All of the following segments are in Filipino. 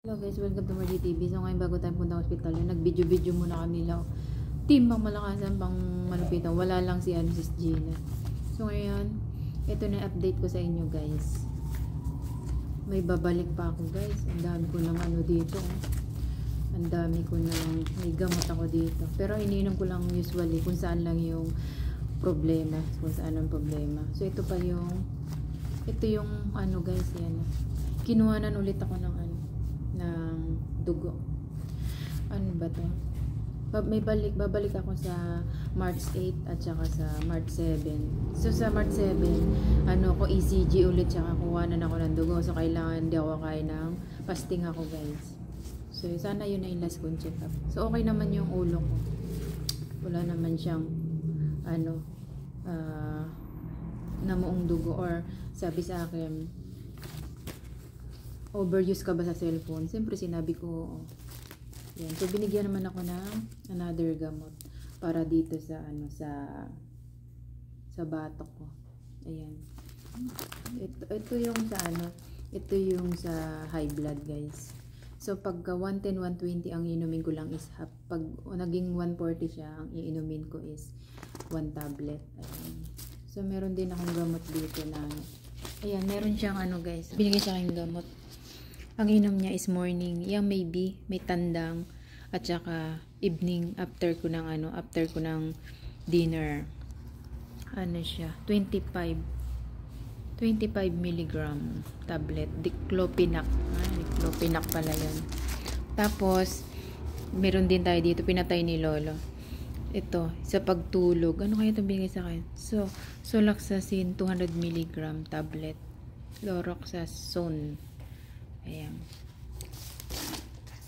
Hello guys, welcome to Margie TV. So ngayon bago tayo punta hospital, nag-video muna kami lang. Team pang malakasan, pang malupitan. Wala lang si Sis Gina. So ngayon, ito na update ko sa inyo guys. May babalik pa ako guys. Ang dami ko ng dito. Ang dami ko ng may gamot ako dito. Pero iniinom ko lang usually kung saan lang yung problema. Kung saan ang problema. So ito yung guys, yan. Kinuhanan ulit ako ng ng dugo. Ano ba to? Babalik ako sa March 8 at saka sa March 7. So sa March 7, ko ECG ulit saka kuhanan ako ng dugo. So kailangan di ako kain ng fasting ako guys. So sana yun na yung last kong check up. So okay naman yung ulo ko. Wala naman siyang namuong dugo or sabi sa akin overuse ka ba sa cellphone? Siyempre sinabi ko, yan. So binigyan naman ako ng another gamot para dito sa sa batok ko. Ayan. Ito yung sa high blood, guys. So pagka 110, 120 ang inumin ko lang is half. Pag naging 140 siya, ang iinumin ko is 1 tablet. Ayan. So meron din akong gamot dito na ayan, meron siyang guys. Binigay sa akin gamot. Ang inom niya is morning. Yung maybe may tandang at saka evening after ko ng dinner. Ano siya? 25 mg tablet. Diclofenac. Diclofenac pala yun. Tapos meron din tayo dito pinatay ni Lolo. Ito, sa pagtulog. Ano kaya itong binigay sa akin? So, Solaxacin 200 mg tablet. Loroxazone. Ayan.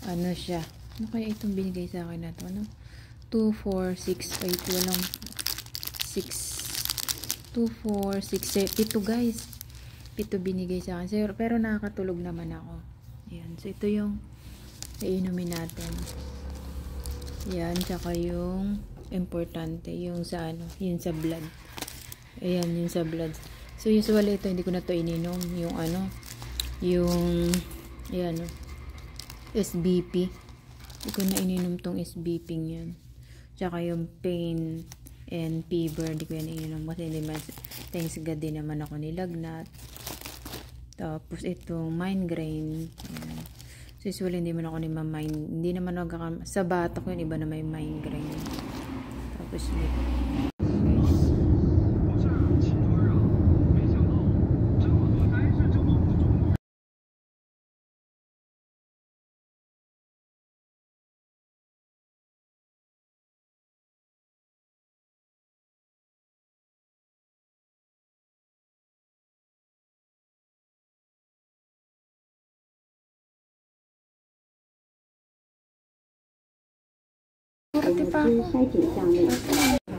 Ano siya? Ano kaya itong binigay sa akin na ito? 2, 4, 6, 8, walang 6, 2, 4, 6, 7, 7 guys. 7 binigay sa akin. Pero nakakatulog naman ako. Ayan. So, ito yung iinumin natin. Ayan. Tsaka yung importante. Yung sa yung sa blood. Ayan. Yung sa blood. So, usually ito, hindi ko na ito ininom. Yung ayan, SBP. Hindi ko na ininom tong SBP yan. Tsaka yung pain and fever, hindi ko yan ininom kasi hindi man, thanks God din naman ako nilagnat. Tapos itong migraine. Ayan. So usually hindi man ako hindi naman sa bata ko yun, iba na may migraine. Tapos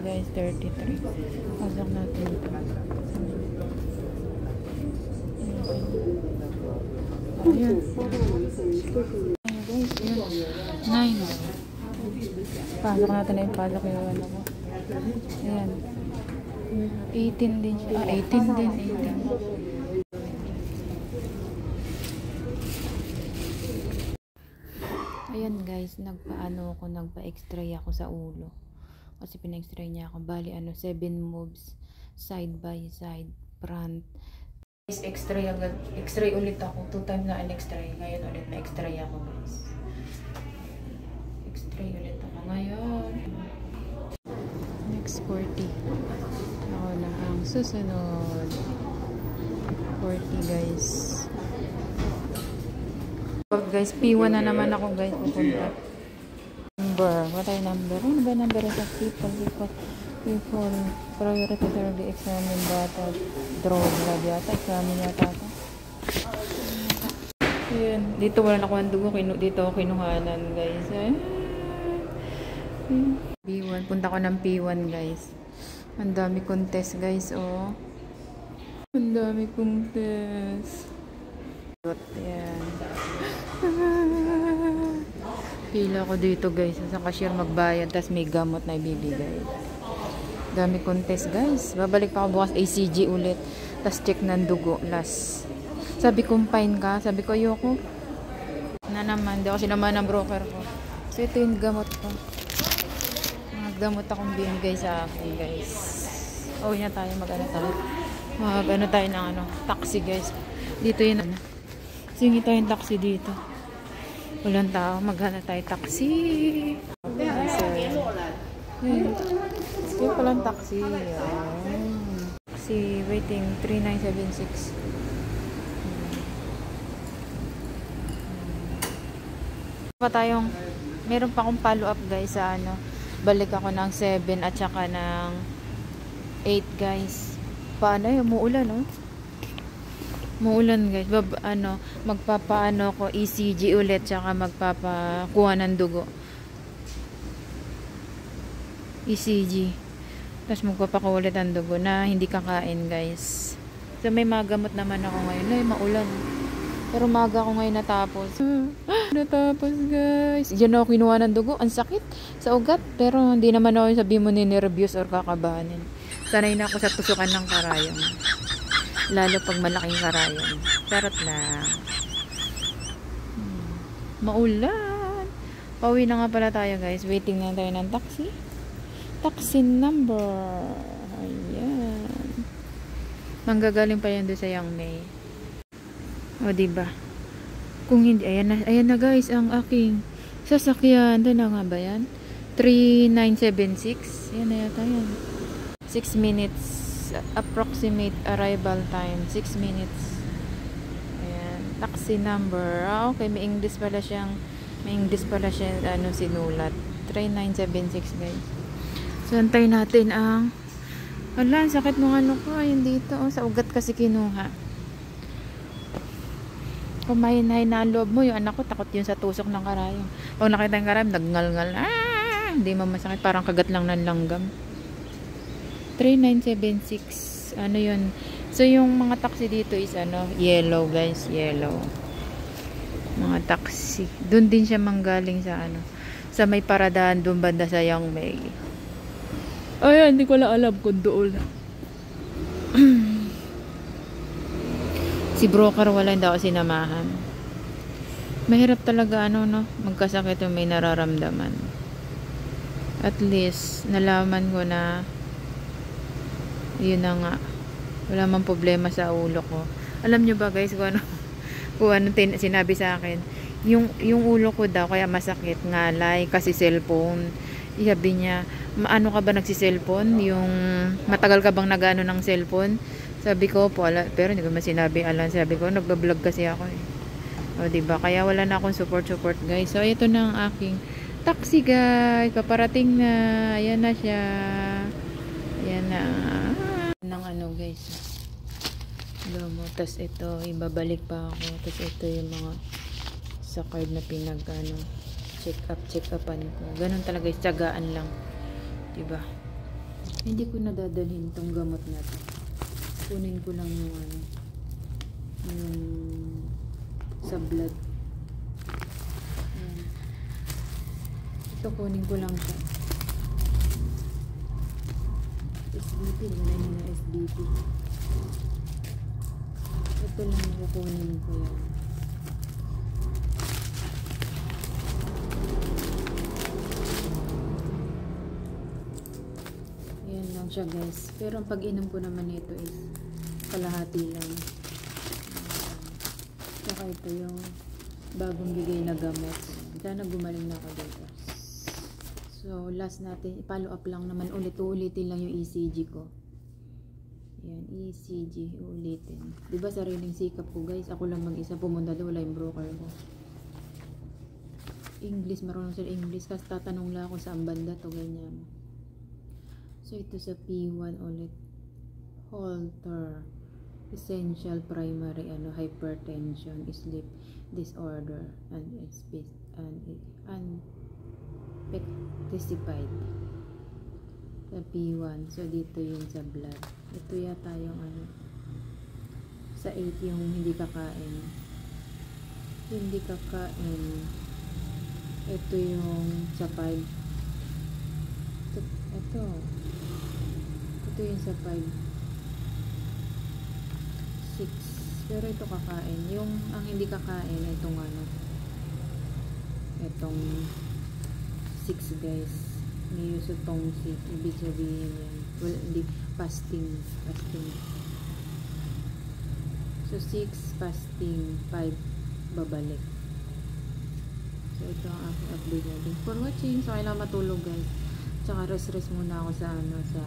guys, 33. Pasok natin ito. Ayan. Guys, ayan. 9. Pasok natin na yung pasok yung ko. Ayan. 18 din siya. 18 din. 18. Ayan guys, nagpa-x-ray ako sa ulo. Kasi pina-x-ray niya ako. Bali 7 moves side by side, front. Guys, x-ray ulit ako. 2 times na x-ray. Ngayon ulit na x-ray ako guys. X-ray ulit ako ngayon. Next 40. Ako na ang susunod. 40 guys. Guys, P1 na naman ako guys, pupunta. Number, what ay number? Ano ba number sa people? Priority therapy examine data, draw blood yata, examine yata ito. Ayan, dito wala nakuha ang dugo, dito ako kinuhanan guys. P1, punta ko ng P1 guys. Ang dami kong test guys, oh. Ang dami kong test. Ayan. Pila ko dito guys sa cashier magbayad, tas may gamot na ibibigay. Dami contest guys. Babalik pa ako bukas ACG ulit, tas check ng dugo last. Sabi ko fine ka, sabi ko ayoko. naman. Hindi ako sinama ng broker ko. So, ito yung gamot ko. Mga gamot akong binigay sa akin, guys. Uwi na tayo. Mag-ano tayo ng taxi, guys. Dito yun. Singi tayong taxi dito. Walang tao. Maghanap tayo taxi. Yung palang taxi. Taxi waiting 3976. Meron pa akong follow up, guys, sa balik ako ng 7 at saka ng 8, guys. Paano yun? Muulan, no? Muulan, guys. Magpapaano ko ECG ulit saka magpapakuha ng dugo. ECG. Tapos magpapakuha ulit ng dugo na hindi kakain, guys. So, may magamot naman ako ngayon. Ay, maulan. Pero maga ako ngayon natapos. Natapos, guys. Diyan ako kinuha ng dugo. Ang sakit sa ugat. Pero hindi naman ako sabi mo ni-nervous or kakabahanin. Sanay na ako sa tusukan ng karayong. Lalo pag malaking karayong. Charot lang. Maulan. Pauwi na nga pala tayo, guys. Waiting na tayo ng taxi. Taxi number. Ayan. Manggagaling pa yan doon sa Yang May. O, diba? Kung hindi, ayan na, guys, ang aking sasakyan. Doon na nga ba yan? 3976. Ayan na yata yan. 6 minutes. Approximate arrival time. 6 minutes. Ayan. Taxi number. Okay, may English pala siya, sinulat. 3976, guys. So, antay natin ang wala, sakit ng ko. Ayun dito. Sa ugat kasi kinuha. Kung mahinay na loob mo, yung anak ko, takot yun sa tusok ng karayong. Pag nakita yung karayong, nagngal-ngal. Hindi mo masakit. Parang kagat lang ng langgam. 3976. Ano yun? So, yung mga taxi dito is yellow, guys. Yellow. Mga taxi. Doon din siya manggaling sa sa may paradahan doon banda sa Yang May. Ayan, hindi ko lang alam kung doon. Si broker wala, hindi ako sinamahan. Mahirap talaga magkasakit yung may nararamdaman. At least nalaman ko na yun na nga, wala mang problema sa ulo ko. Alam nyo ba, guys, kung ano sinabi sa akin, yung ulo ko daw kaya masakit, ngalay kasi cellphone. Sabi niya, ano ka ba nagsi-cellphone? Yung matagal ka bang nag-ano ng cellphone? Sabi ko po, pero hindi ko man sinabi, sabi ko, nagbablog kasi ako eh. O, diba? Kaya wala na akong support, guys. So, ito na ang aking taxi, guys. Paparating na. Ayan na siya. Ayan na. Nang guys. Tapos ito, ibabalik pa ako. Tapos ito yung mga sa card na check-upan ko. Ganun talaga, tsagaan lang. Diba? Hindi ko nadadalhin tong gamot na to. Kunin ko lang yung yung sa blood. Ayan. Ito kunin ko lang siya. SBP, wala na SBP. Ito lang kukunin ko yan. Ayan lang siya, guys. Pero ang pag-inom ko naman nito is kalahati lang. Saka ito yung bagong bigay na gamot. Sana gumaling na ako dito. So, last natin, follow up lang naman ulit. Uulitin lang yung ECG ko. Yan, ECG. Uulitin. Diba sariling sikap ko, guys? Ako lang mag-isa pumunta doon. Wala yung broker ko. English, marunong sila English. Kasi tatanong lang ako saan banda to, ganyan. So, ito sa P1 ulit. Holter. Essential primary hypertension, sleep disorder, and unspecified. Sa P1. So, dito yung sa blood. Ito yata yung sa 8 yung hindi kakain. Hindi kakain. Ito yung sa 5. Ito yung sa 5. 6. Pero ito kakain. Yung ang hindi kakain, itong itong 6 guys. May use itong 6. Ibig sabihin yan. Well, hindi. Fasting. So 6 fasting, 5 babalik. So ito ang aking update natin. For watching. So kailangan matulog guys. Tsaka rest muna ako sa sa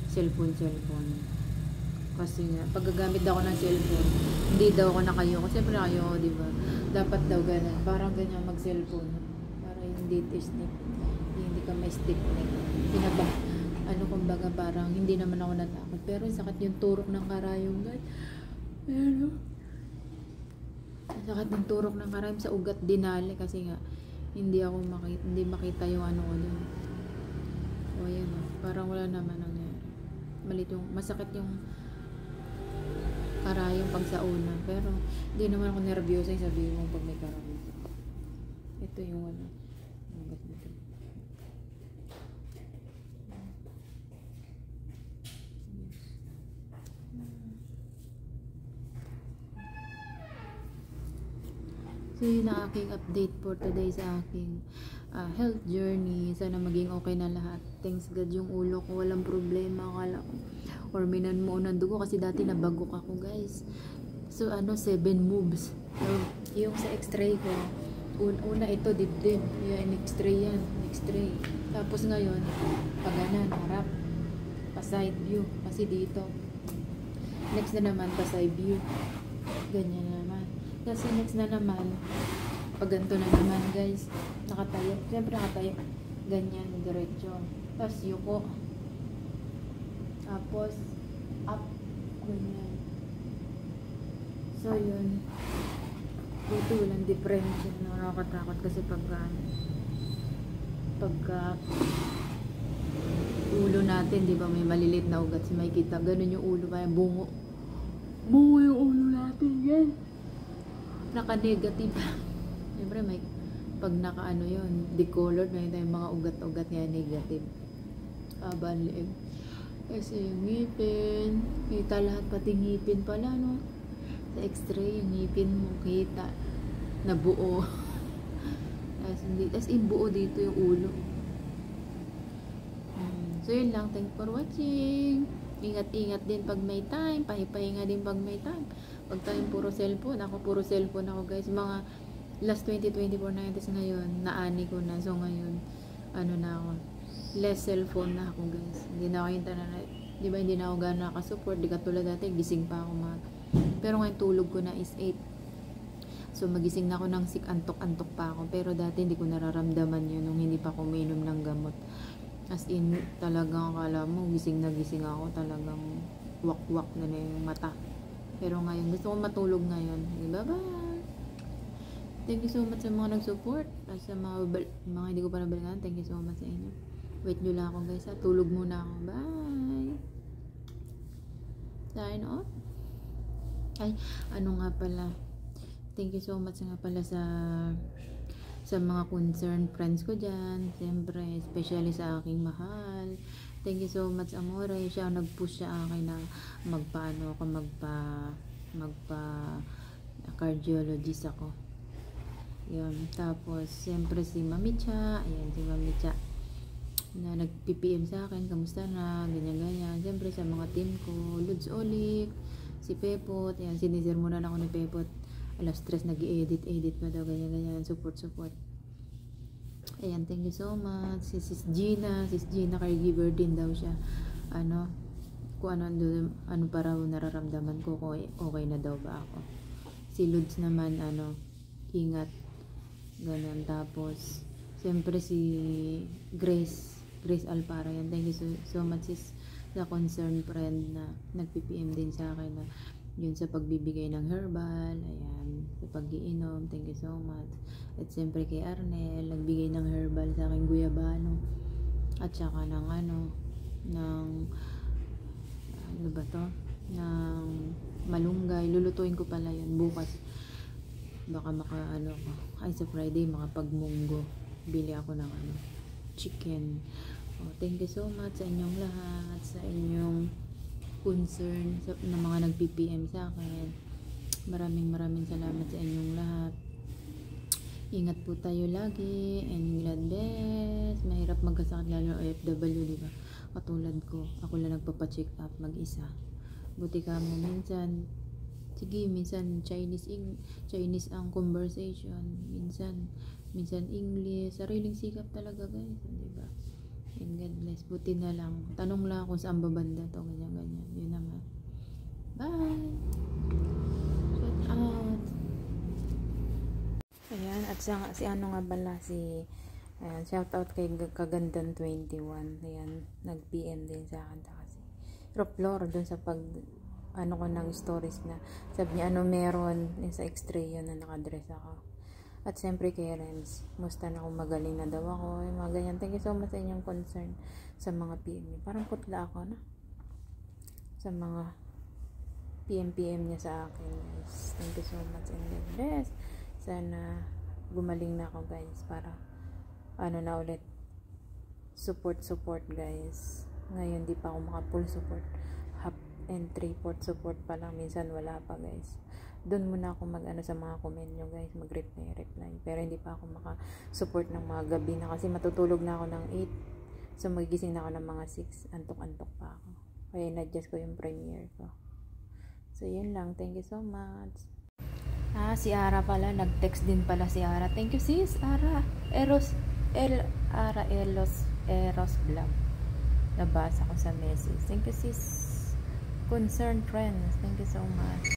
cellphone. Kasi nga, paggagamit daw ako ng cellphone, hindi daw ako nakayoko. Siyempre nakayoko, diba? Dapat daw ganun. Parang ganyan mag-cellphone. Para hindi stick. Hindi ka may stick. Pinaba. Kumbaga parang hindi naman ako natakot. Pero sakit yung turok ng karayong guys. Pero, sakit ng turok ng karayong sa ugat dinali. Kasi nga, hindi makita yung ko dun. O yan o. Parang wala naman nangyari. Masakit yung karayong pag sa una. Pero, hindi naman ako nervyosa yung sabihin mo pag may karayong. Ito yung ugat dito. So yun ang aking update for today sa aking health journey. Sana maging okay na lahat. Thanks God, yung ulo ko walang problema. Akala ko or minanmuo ng dugo kasi dati nabagok ako guys. So 7 moves. So, yung sa x-ray ko, una ito dibdib. Yan, x-ray yan. X-ray. Tapos ngayon, paganan, harap. Pa-side view. Kasi dito. Next na naman, pa-side view. Ganyan naman. Kasi next na naman, pag ganito na naman guys, nakatayo. Siyempre nakatayo. Ganyan, diretso. Tapos yuko. Tapos, up. Ganyan. So yun. Dito walang difference. Nakakatakot kasi pagka ulo natin, di ba may malilit na ugat si may kita. Ganun yung ulo, kaya bungo yung ulo natin yan. Naka-negative. Siyempre may pag yun, decolored na yung mga ugat-ugat nga negative. Liig. Kasi yung ngipin, kita lahat, pati ngipin pala, no? Sa x-ray, yung ngipin mo kita na buo. Tapos buo dito yung ulo. So yun lang, thanks for watching. Ingat-ingat din pag may time, pahipahinga din pag may time. Pag tayo puro cellphone ako guys. Mga last 2024 na yun, tapos ngayon naani ko na. So ngayon na ako, less cellphone na ako guys. Hindi na ako yung di ba hindi na ako gano'n nakasupport. Di katulad dati, gising pa ako pero ngayon tulog ko na is 8. So magising na ako ng sick, antok pa ako. Pero dati hindi ko nararamdaman yun nung hindi pa ako uminom ng gamot. As in, talagang akala mo, gising ako, talagang wak-wak na yung mata. Pero ngayon, gusto ko matulog ngayon. Bye-bye! Thank you so much sa mga nag-support. At sa mga hindi ko pa nabalikan, thank you so much sa inyo. Wait nyo lang ako guys ha. Tulog muna ako. Bye! Sign off. Ay, nga pala. Thank you so much nga pala sa mga concerned friends ko dyan. Siyempre, especially sa aking mahal. Thank you so much, Amore. Siya nag-push sa akin na magpa-cardiologist ako. Yun. Tapos, siyempre si Mamicha. Ayan, si Mamicha. Na nag-PPM sa akin. Kamusta na? Ganyan-ganyan. Siyempre, sa mga team ko. Lods Olic. Si Pepot. Ayan, sinisermonan ako ni Pepot. Alas 3 nag-i-edit pa daw, ganyan-ganyan, support. Ayan, thank you so much. Sis Gina caregiver din daw siya. Kung ano pa raw nararamdaman ko, okay na daw ba ako. Si Lods naman, ingat. Ganun. Tapos, siyempre si Grace Alpara, yan. Thank you so much sis sa concerned friend na nag-PPM din sa akin na yun sa pagbibigay ng herbal, ayan, sa pag-iinom, thank you so much. At siyempre kay Arnel, nagbigay ng herbal sa aking guyabano, at saka ng ng malunggay. Lulutuin ko pala yun bukas. Baka sa Friday, makapagmunggo. Bili ako ng chicken. Thank you so much sa inyong lahat, sa inyong concern na mga nag-PPM sa akin. Maraming salamat sa inyong lahat. Ingat po tayo lagi, and God bless. Mahirap magkasakit lalo OFW, di ba? Katulad ko, ako lang nagpapacheck up mag-isa. Buti ka mo minsan, sige, minsan Chinese ang conversation, minsan English, sariling sikap talaga guys, di ba? And God bless. Buti na lang, tanong lang kung saan babanda to, ganyan, yun naman. Bye! Shout out! Ayan, at si ano nga pala, ayan, shout out kay Kagandan 21. Ayan, nag-PM din sa akin kasi Roplor dun sa ano ko ng stories na sabi niya ano meron sa x-ray yun na nakadress ako. At siyempre kay Renz, musta na kung magaling na daw ako, yung mga ganyan. Thank you so much sa inyong concern sa mga PM niya. Parang putla ako na sa mga PM niya sa akin guys. Thank you so much and God bless. Sana gumaling na ako guys para ano na ulit support guys. Ngayon di pa ako maka full support, half and 3/4 support pa lang, minsan wala pa guys. Doon muna ako mag-ano sa mga comment nyo guys, mag-reply, pero hindi pa ako maka-support ng mga gabi na kasi matutulog na ako ng 8, so magigising na ako ng mga 6, antok pa ako, kaya in-adjust ko yung premiere ko. So yun lang, thank you so much. Si Ara pala, nag-text din pala si Ara. Thank you sis, Ara. Eros Vlog. Nabasa ko sa message. Thank you sis. Concerned friends, thank you so much.